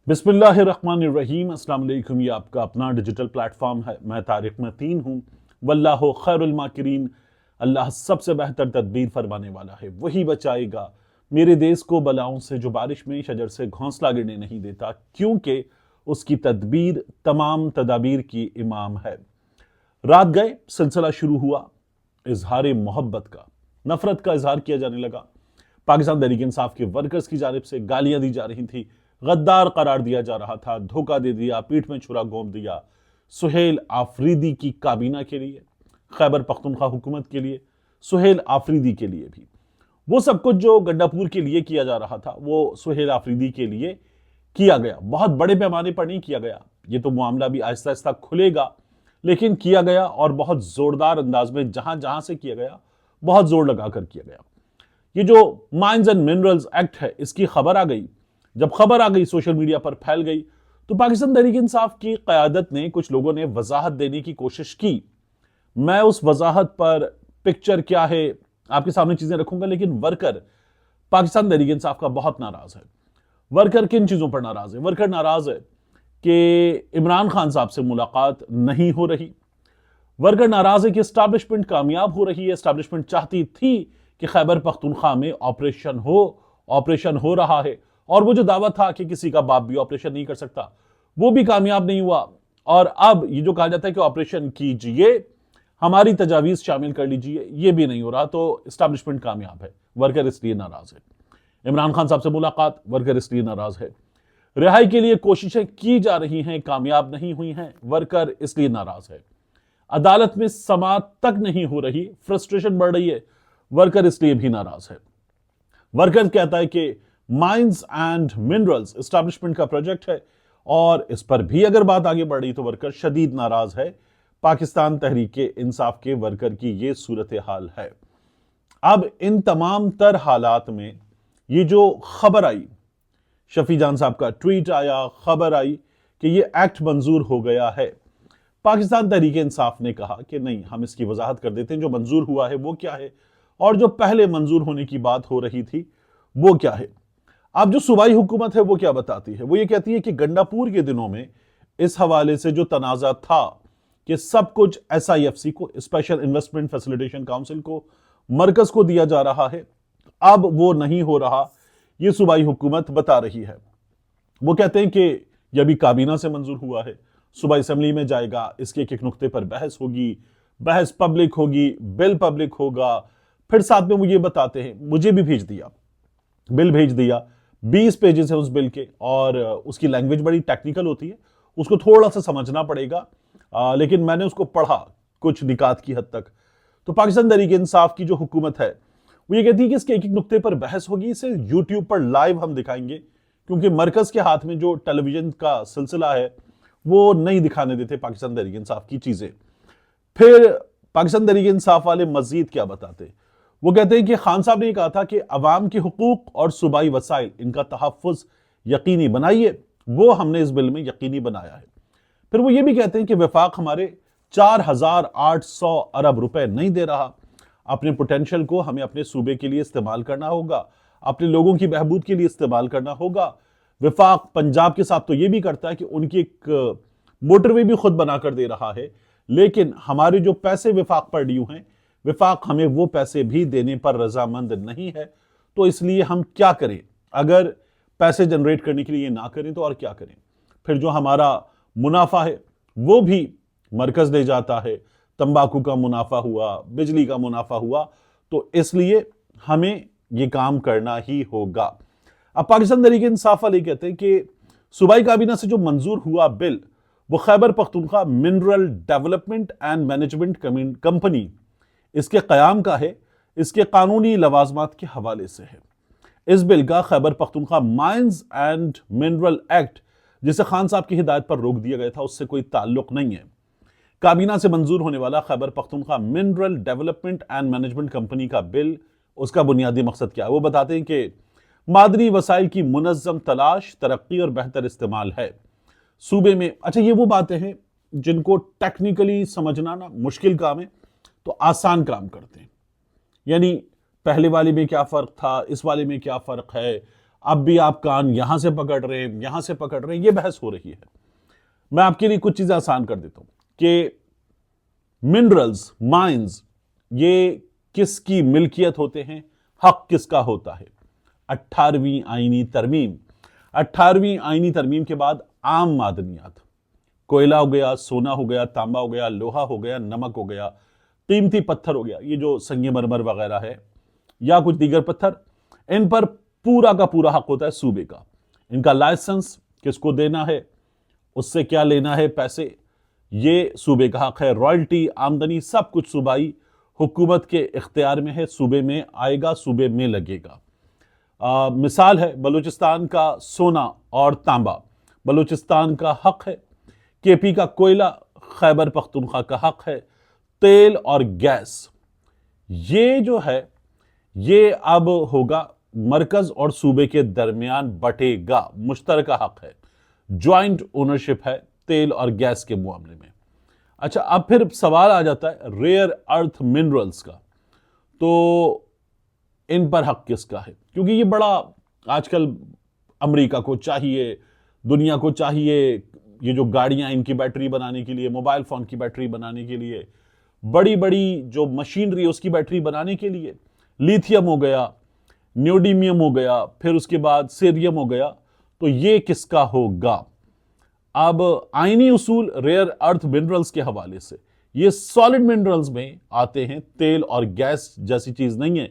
बिस्मिल्लाहिर्रहमानिर्रहीम। अस्सलाम वालेकुम। ये आपका अपना डिजिटल प्लेटफॉर्म है। मैं तारिक मतीन हूँ। वल्लाहु खैरुल माकिरीन। अल्लाह सबसे बेहतर तदबीर फरमाने वाला है, वही बचाएगा मेरे देश को बलाओं से जो बारिश में शजर से घोंसला गिरने नहीं देता, क्योंकि उसकी तदबीर तमाम तदाबीर की इमाम है। रात गए, सिलसिला शुरू हुआ इजहार मोहब्बत का, नफरत का इजहार किया जाने लगा। पाकिस्तान तहरीक इंसाफ के वर्कर्स की जानिब से गालियां दी जा रही थी, गद्दार करार दिया जा रहा था, धोखा दे दिया, पीठ में छुरा घोंप दिया सुहेल आफरीदी की काबीना के लिए, खैबर पख्तूनख्वा हुकूमत के लिए, सुहेल आफरीदी के लिए भी। वो सब कुछ जो गंडापुर के लिए किया जा रहा था, वो सुहेल आफरीदी के लिए किया गया। बहुत बड़े पैमाने पर नहीं किया गया, ये तो मामला भी आहिस्ता आहिस्ता खुलेगा, लेकिन किया गया और बहुत जोरदार अंदाज में जहां जहां से किया गया, बहुत जोर लगाकर किया गया। ये जो माइंस एंड मिनरल्स एक्ट है, इसकी खबर आ गई। जब खबर आ गई, सोशल मीडिया पर फैल गई, तो पाकिस्तान तहरीक इंसाफ की क़यादत ने, कुछ लोगों ने वजाहत देने की कोशिश की। मैं उस वजाहत पर पिक्चर क्या है आपके सामने चीजें रखूंगा, लेकिन वर्कर पाकिस्तान तहरीक इंसाफ का बहुत नाराज है। वर्कर किन चीजों पर नाराज है? वर्कर नाराज है कि इमरान खान साहब से मुलाकात नहीं हो रही। वर्कर नाराज है कि एस्टैब्लिशमेंट कामयाब हो रही है। एस्टैब्लिशमेंट चाहती थी कि खैबर पख्तूनख्वा में ऑपरेशन हो रहा है, और वो जो दावा था कि किसी का बाप भी ऑपरेशन नहीं कर सकता, वो भी कामयाब नहीं हुआ। और अब ये जो कहा जाता है कि ऑपरेशन कीजिए, हमारी तजावीज शामिल कर लीजिए, ये भी नहीं हो रहा। तो एस्टैब्लिशमेंट कामयाब है, वर्कर इसलिए नाराज है। इमरान खान साहब से मुलाकात, वर्कर इसलिए नाराज है। रिहाई के लिए कोशिशें की जा रही हैं, कामयाब नहीं हुई हैं, वर्कर इसलिए नाराज है। अदालत में समाअत तक नहीं हो रही, फ्रस्ट्रेशन बढ़ रही है, वर्कर इसलिए भी नाराज है। वर्कर कहता है कि माइंस एंड मिनरल्स एस्टैब्लिशमेंट का प्रोजेक्ट है, और इस पर भी अगर बात आगे बढ़ रही तो वर्कर शदीद नाराज है। पाकिस्तान तहरीक इंसाफ के वर्कर की यह सूरत हाल है। अब इन तमाम तर हालात में ये जो खबर आई, शफी जान साहब का ट्वीट आया, खबर आई कि ये एक्ट मंजूर हो गया है। पाकिस्तान तहरीक इंसाफ ने कहा कि नहीं, हम इसकी वजाहत कर देते हैं, जो मंजूर हुआ है वो क्या है, और जो पहले मंजूर होने की बात हो रही थी वो क्या है। अब जो सूबाई हुकूमत है वो क्या बताती है? वो ये कहती है कि गंडापुर के दिनों में इस हवाले से जो तनाजा था कि सब कुछ SIFC को, स्पेशल इन्वेस्टमेंट फैसिलिटेशन काउंसिल को, मरकज को दिया जा रहा है, अब वो नहीं हो रहा, ये सूबाई हुकूमत बता रही है। वो कहते हैं कि यह भी काबीना से मंजूर हुआ है, सूबाई असेंबली में जाएगा, इसके एक एक नुक्ते पर बहस होगी, बहस पब्लिक होगी, बिल पब्लिक होगा। फिर साथ में वो ये बताते हैं, मुझे भी भेज दिया, बिल भेज दिया, 20 पेजेस है उस बिल के, और उसकी लैंग्वेज बड़ी टेक्निकल होती है, उसको थोड़ा सा समझना पड़ेगा, लेकिन मैंने उसको पढ़ा कुछ निकात की हद तक। तो पाकिस्तान तहरीक इंसाफ की जो हुकूमत है वो ये कहती है कि इसके एक एक नुक्ते पर बहस होगी, इसे यूट्यूब पर लाइव हम दिखाएंगे, क्योंकि मरकज के हाथ में जो टेलीविजन का सिलसिला है वो नहीं दिखाने देते पाकिस्तान तहरीक इंसाफ की चीजें। फिर पाकिस्तान तहरीक इंसाफ वाले मजीद क्या बताते? वो कहते हैं कि खान साहब ने कहा था कि अवाम के हुकूक और सूबाई वसाइल, इनका तहफ़्फ़ुज़ यकीनी बनाइए, वो हमने इस बिल में यकीनी बनाया है। फिर वो ये भी कहते हैं कि वफाक हमारे 4,800 अरब रुपए नहीं दे रहा, अपने पोटेंशियल को हमें अपने सूबे के लिए इस्तेमाल करना होगा, अपने लोगों की बहबूद के लिए इस्तेमाल करना होगा। वफाक पंजाब के साथ तो ये भी करता है कि उनकी एक मोटरवे भी खुद बनाकर दे रहा है, लेकिन हमारे जो पैसे वफाक पर ड्यू हैं, वफाक हमें वो पैसे भी देने पर रजामंद नहीं है। तो इसलिए हम क्या करें? अगर पैसे जनरेट करने के लिए ये ना करें तो और क्या करें? फिर जो हमारा मुनाफा है वो भी मरकज ले जाता है, तंबाकू का मुनाफा हुआ, बिजली का मुनाफा हुआ, तो इसलिए हमें ये काम करना ही होगा। अब पाकिस्तान तहरीक इंसाफ वाले कहते हैं कि सूबाई काबीना से जो मंजूर हुआ बिल, वो Khyber Pakhtunkhwa mineral development and management company, इसके कयाम का है, इसके कानूनी लवाजमात के हवाले से है। इस बिल का Khyber Pakhtunkhwa mines and mineral act, जिसे खान साहब की हिदायत पर रोक दिया गया था, उससे कोई ताल्लुक नहीं है। काबीना से मंजूर होने वाला Khyber Pakhtunkhwa mineral development and management company का बिल, उसका बुनियादी मकसद क्या है? वो बताते हैं कि मादनी वसाइल की मुनज़्ज़म तलाश, तरक्की और बेहतर इस्तेमाल है सूबे में। अच्छा, ये वो बातें हैं जिनको टेक्निकली समझना ना मुश्किल काम है, तो आसान काम करते हैं। यानी पहले वाले में क्या फर्क था, इस वाले में क्या फर्क है, अब भी आप कान यहां से पकड़ रहे हैं, यहां से पकड़ रहे हैं, ये बहस हो रही है। मैं आपके लिए कुछ चीजें आसान कर देता हूं कि मिनरल्स, माइंस, ये किसकी मिल्कियत होते हैं, हक किसका होता है। 18वीं आईनी तरमीम, 18वीं आईनी तरमीम के बाद आम मादनियात, कोयला हो गया, सोना हो गया, तांबा हो गया, लोहा हो गया, नमक हो गया, कीमती पत्थर हो गया, ये जो संगमरमर वगैरह है या कुछ दीगर पत्थर, इन पर पूरा का पूरा हक होता है सूबे का। इनका लाइसेंस किसको देना है, उससे क्या लेना है पैसे, ये सूबे का हक है। रॉयल्टी, आमदनी, सब कुछ सूबाई हुकूमत के इख्तियार में है, सूबे में आएगा, सूबे में लगेगा। मिसाल है बलूचिस्तान का सोना और तांबा बलूचिस्तान का हक है, केपी का कोयला खैबर पख्तूनख्वा का हक है, तेल और गैस ये जो है ये अब होगा मरकज और सूबे के दरमियान बटेगा, मुश्तरका हक है, ज्वाइंट ओनरशिप है तेल और गैस के मामले में। अच्छा, अब फिर सवाल आ जाता है रेयर अर्थ मिनरल्स का, तो इन पर हक किसका है, क्योंकि ये बड़ा आजकल अमेरिका को चाहिए, दुनिया को चाहिए, ये जो गाड़ियां इनकी बैटरी बनाने के लिए, मोबाइल फोन की बैटरी बनाने के लिए, बड़ी बड़ी जो मशीनरी है उसकी बैटरी बनाने के लिए, लिथियम हो गया, न्योडीमियम हो गया, फिर उसके बाद सेरियम हो गया, तो ये किसका होगा। अब आईनी उसूल रेयर अर्थ मिनरल्स के हवाले से, ये सॉलिड मिनरल्स में आते हैं, तेल और गैस जैसी चीज नहीं है,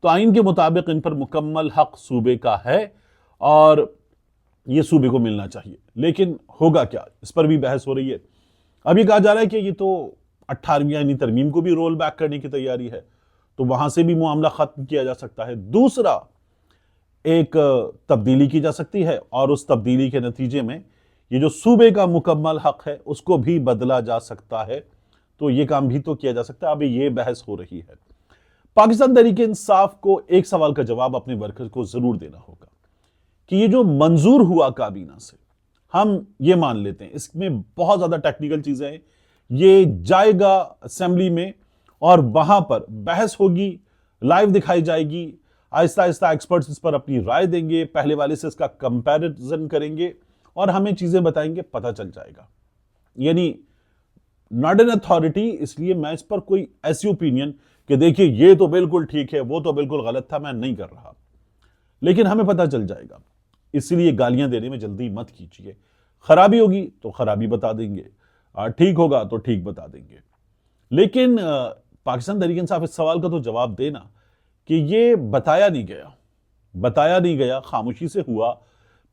तो आइन के मुताबिक इन पर मुकम्मल हक सूबे का है और ये सूबे को मिलना चाहिए। लेकिन होगा क्या, इस पर भी बहस हो रही है। अभी कहा जा रहा है कि ये तो 18वीं आईनी तरमीम को भी रोल बैक करने की तैयारी है, तो वहां से भी मामला खत्म किया जा सकता है। दूसरा, एक तब्दीली की जा सकती है और उस तब्दीली के नतीजे में ये जो सूबे का मुकम्मल हक है उसको भी बदला जा सकता है, तो ये काम भी तो किया जा सकता है। अभी ये बहस हो रही है। पाकिस्तान तहरीक इंसाफ को एक सवाल का जवाब अपने वर्कर्स को जरूर देना होगा कि ये जो मंजूर हुआ काबीना से, हम ये मान लेते हैं इसमें बहुत ज्यादा टेक्निकल चीजें हैं, ये जाएगा असेंबली में और वहां पर बहस होगी, लाइव दिखाई जाएगी, आहिस्ता आहिस्ता एक्सपर्ट्स इस पर अपनी राय देंगे, पहले वाले से इसका कंपैरिजन करेंगे और हमें चीजें बताएंगे, पता चल जाएगा। यानी नॉट एन अथॉरिटी, इसलिए मैं इस पर कोई ऐसी ओपिनियन कि देखिए ये तो बिल्कुल ठीक है, वो तो बिल्कुल गलत था, मैं नहीं कर रहा, लेकिन हमें पता चल जाएगा। इसलिए गालियां देने में जल्दी मत कीजिए, खराबी होगी तो खराबी बता देंगे, ठीक होगा तो ठीक बता देंगे। लेकिन पाकिस्तान तहरीक इंसाफ इस सवाल का तो जवाब देना कि ये बताया नहीं गया, खामोशी से हुआ।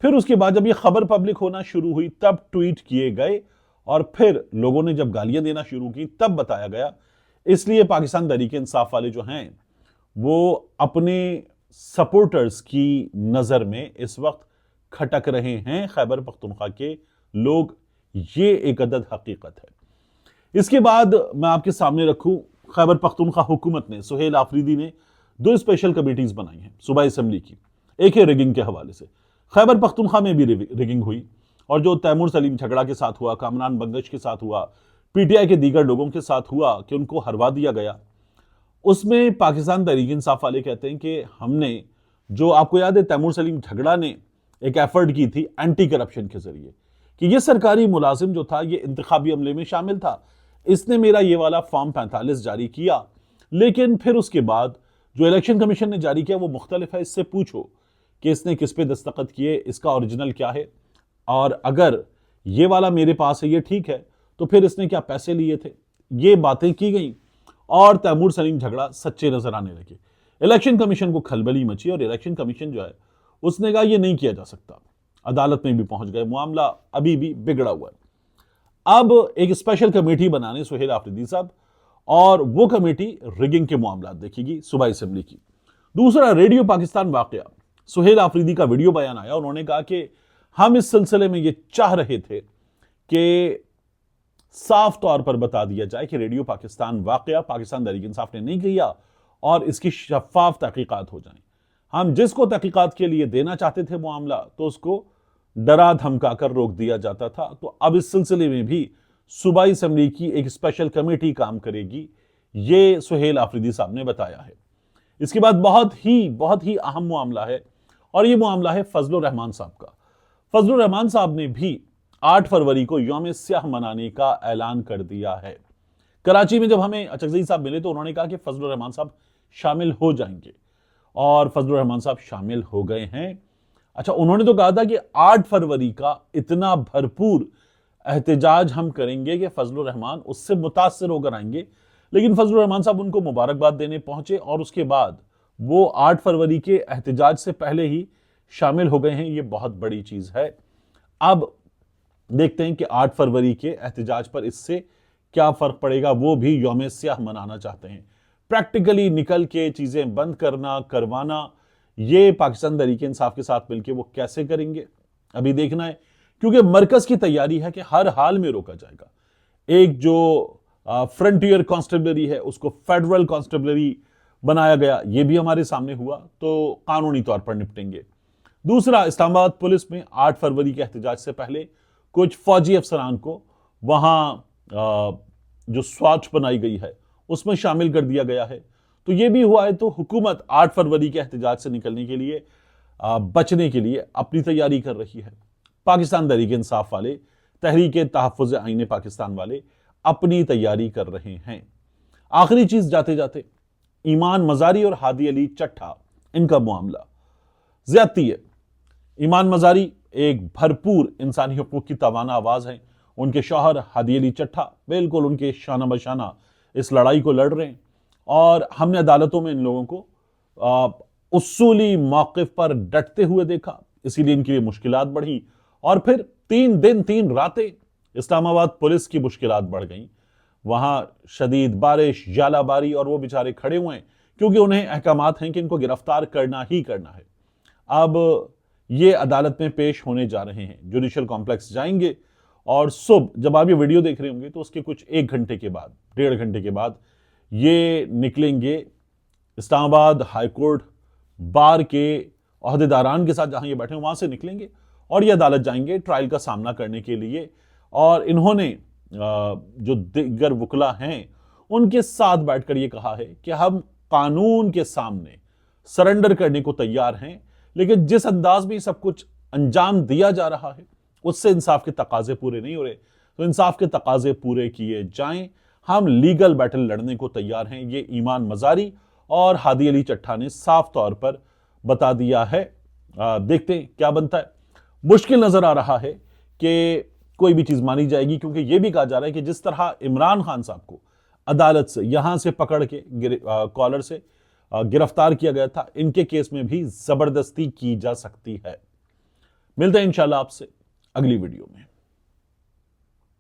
फिर उसके बाद जब ये खबर पब्लिक होना शुरू हुई तब ट्वीट किए गए और फिर लोगों ने जब गालियां देना शुरू की तब बताया गया। इसलिए पाकिस्तान तहरीक इंसाफ वाले जो हैं वो अपने सपोर्टर्स की नजर में इस वक्त खटक रहे हैं, खैबर पख्तूनख्वा के लोग, ये एक अदद हकीकत है। इसके बाद मैं आपके सामने रखूं, खैबर पख्तूनख्वा हुकूमत ने, सुहेल आफरीदी ने 2 स्पेशल कमेटीज बनाई हैं सूबाई असेंबली की। एक है रिगिंग के हवाले से, खैबर पख्तूनख्वा में भी रिगिंग हुई और जो तैमूर सलीम झगड़ा के साथ हुआ, कामरान बंगश के साथ हुआ, पीटीआई के दीगर लोगों के साथ हुआ कि उनको हरवा दिया गया, उसमें पाकिस्तान तहरीक इंसाफ वाले कहते हैं कि हमने, जो आपको याद है तैमूर सलीम झगड़ा ने एक एफर्ट की थी एंटी करप्शन के जरिए कि ये सरकारी मुलाजिम जो था ये इंतखाबी अमले में शामिल था, इसने मेरा ये वाला फॉर्म 45 जारी किया, लेकिन फिर उसके बाद जो इलेक्शन कमीशन ने जारी किया वो मुख्तलिफ है, इससे पूछो कि इसने किस पे दस्तखत किए, इसका ओरिजिनल क्या है, और अगर ये वाला मेरे पास है ये ठीक है तो फिर इसने क्या पैसे लिए थे। ये बातें की गई और तैमूर सलीम झगड़ा सच्चे नजर आने लगे। इलेक्शन कमीशन को खलबली मची और इलेक्शन कमीशन जो है उसने कहा ये नहीं किया जा सकता, अदालत में भी पहुंच गए, मामला अभी भी बिगड़ा हुआ है। अब एक स्पेशल कमेटी बनाने सुहेल आफरीदी साहब, और वो कमेटी रिगिंग के मामला देखेगी सूबाई असेंबली की। दूसरा, रेडियो पाकिस्तान वाकया, सुहेल आफरीदी का वीडियो बयान आया, उन्होंने कहा कि हम इस सिलसिले में ये चाह रहे थे कि साफ तौर पर बता दिया जाए कि रेडियो पाकिस्तान वाकया पाकिस्तान तहरीक इंसाफ ने नहीं किया और इसकी शफाफ तहकीकात हो जाए। हम जिसको तहकीकात के लिए देना चाहते थे मामला, तो उसको डरा धमका कर रोक दिया जाता था। तो अब इस सिलसिले में भी सूबाई असेंबली की एक स्पेशल कमेटी काम करेगी, ये सुहेल आफरीदी साहब ने बताया है। इसके बाद बहुत ही अहम मामला है और ये मामला है फजलुर रहमान साहब का। फजलुर रहमान साहब ने भी 8 फरवरी को यौम स्याह मनाने का ऐलान कर दिया है। कराची में जब हमें अचकज़ई साहब मिले तो उन्होंने कहा कि फजलुर रहमान साहब शामिल हो जाएंगे, और फजलुर रहमान साहब शामिल हो गए हैं। अच्छा, उन्होंने तो कहा था कि 8 फरवरी का इतना भरपूर एहतजाज हम करेंगे कि फजलुर रहमान उससे मुतासिर होकर आएंगे, लेकिन फजलुर रहमान साहब उनको मुबारकबाद देने पहुंचे और उसके बाद वो 8 फरवरी के एहतजाज से पहले ही शामिल हो गए हैं। ये बहुत बड़ी चीज है। अब देखते हैं कि 8 फरवरी के एहतजाज पर इससे क्या फर्क पड़ेगा। वो भी यौम स्याह मनाना चाहते हैं, प्रैक्टिकली निकल के चीजें बंद करना करवाना, ये पाकिस्तान तहरीक इंसाफ के साथ मिलकर वो कैसे करेंगे अभी देखना है, क्योंकि मरकज की तैयारी है कि हर हाल में रोका जाएगा। एक जो फ्रंटियर कांस्टेबलरी है उसको फेडरल कांस्टेबलरी बनाया गया, ये भी हमारे सामने हुआ, तो कानूनी तौर पर निपटेंगे। दूसरा, इस्लामाबाद पुलिस में 8 फरवरी के एहतजाज से पहले कुछ फौजी अफसरान को वहां जो स्वाच बनाई गई है उसमें शामिल कर दिया गया है, तो ये भी हुआ है। तो हुकूमत 8 फरवरी के एहतजाज से निकलने के लिए बचने के लिए अपनी तैयारी कर रही है। पाकिस्तान तहरीक इंसाफ वाले, तहरीक तहफ़्फ़ुज़ आईन पाकिस्तान वाले अपनी तैयारी कर रहे हैं। आखिरी चीज जाते जाते, ईमान मजारी और हादी अली चट्ठा, इनका मामला ज्यादती है। ईमान मजारी एक भरपूर इंसानी हकूक की तवाना आवाज है। उनके शौहर हादी अली चट्ठा बिल्कुल उनके शाना बशाना इस लड़ाई को लड़ रहे हैं, और हमने अदालतों में इन लोगों को उसूली मौक़िफ़ पर डटते हुए देखा, इसीलिए इनके लिए मुश्किलात बढ़ी। और फिर 3 दिन 3 रातें इस्लामाबाद पुलिस की मुश्किलात बढ़ गई। वहां शदीद बारिश, जालाबारी, और वो बेचारे खड़े हुए हैं क्योंकि उन्हें अहकामात हैं कि इनको गिरफ्तार करना ही करना है। अब ये अदालत में पेश होने जा रहे हैं, जुडिशल कॉम्प्लेक्स जाएंगे, और सुबह जब आप ये वीडियो देख रहे होंगे तो उसके कुछ 1 घंटे के बाद, 1.5 घंटे के बाद ये निकलेंगे इस्लामाबाद हाईकोर्ट बार के ओहदेदारान के साथ, जहां ये बैठे हैं वहां से निकलेंगे और ये अदालत जाएंगे ट्रायल का सामना करने के लिए। और इन्होंने जो दिगर वकला हैं उनके साथ बैठकर ये कहा है कि हम कानून के सामने सरेंडर करने को तैयार हैं, लेकिन जिस अंदाज में सब कुछ अंजाम दिया जा रहा है उससे इंसाफ के तकाजे पूरे नहीं हो रहे, तो इंसाफ के तकाजे पूरे किए जाएं। हम लीगल बैटल लड़ने को तैयार हैं, ये ईमान मजारी और हादी अली चट्ठा ने साफ तौर पर बता दिया है। देखते हैं क्या बनता है। मुश्किल नजर आ रहा है कि कोई भी चीज मानी जाएगी, क्योंकि यह भी कहा जा रहा है कि जिस तरह इमरान खान साहब को अदालत से यहां से पकड़ के कॉलर से गिरफ्तार किया गया था, इनके केस में भी जबरदस्ती की जा सकती है। मिलते हैं इंशाल्लाह आपसे अगली वीडियो में।